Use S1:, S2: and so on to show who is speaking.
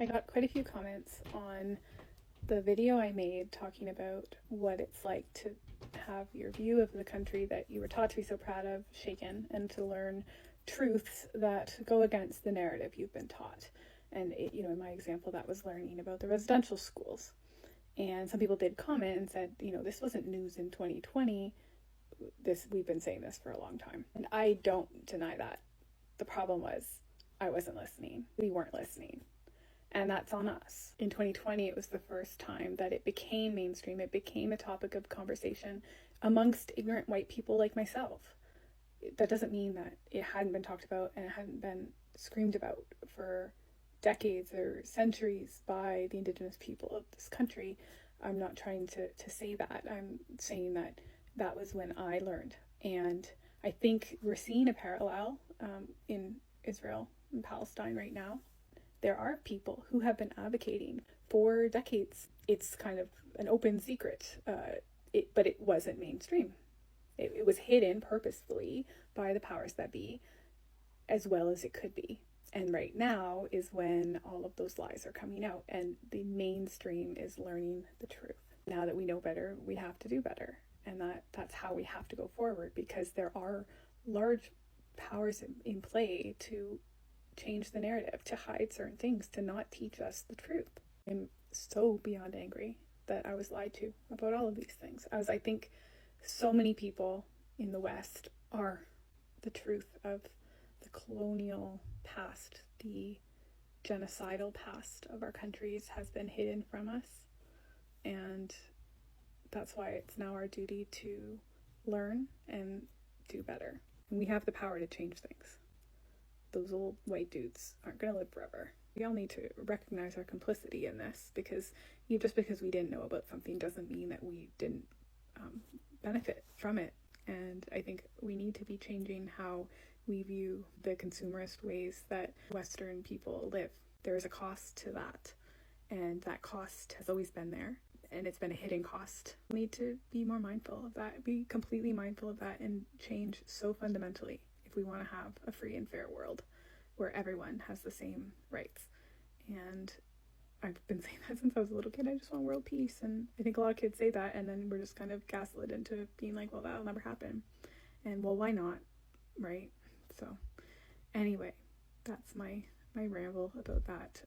S1: I got quite a few comments on the video I made talking about what it's like to have your view of the country that you were taught to be so proud of shaken, and to learn truths that go against the narrative you've been taught. And in my example, that was learning about the residential schools. And some people did comment and said, this wasn't news in 2020. We've been saying this for a long time. And I don't deny that. The problem was I wasn't listening. We weren't listening. And that's on us. In 2020, it was the first time that it became mainstream. It became a topic of conversation amongst ignorant white people like myself. That doesn't mean that it hadn't been talked about and it hadn't been screamed about for decades or centuries by the Indigenous people of this country. I'm not trying to say that. I'm saying that was when I learned. And I think we're seeing a parallel in Israel and Palestine right now. There are people who have been advocating for decades. It's kind of an open secret, but it wasn't mainstream. It was hidden purposefully by the powers that be, as well as it could be. And right now is when all of those lies are coming out, and the mainstream is learning the truth. Now that we know better, we have to do better. And that's how we have to go forward, because there are large powers in play to change the narrative, to hide certain things, to not teach us the truth. I'm so beyond angry that I was lied to about all of these things, as I think so many people in the West are. The truth of the colonial past, the genocidal past of our countries has been hidden from us, and that's why it's now our duty to learn and do better. And we have the power to change things. Those old white dudes aren't going to live forever. We all need to recognize our complicity in this, because just because we didn't know about something doesn't mean that we didn't benefit from it. And I think we need to be changing how we view the consumerist ways that Western people live. There is a cost to that, and that cost has always been there, and it's been a hidden cost. We need to be more mindful of that, be completely mindful of that, and change so fundamentally if we want to have a free and fair world where everyone has the same rights. And I've been saying that since I was a little kid. I just want world peace. And I think a lot of kids say that, and then we're just kind of gaslit into being like, well, that'll never happen. And well, why not? Right? So anyway, that's my ramble about that.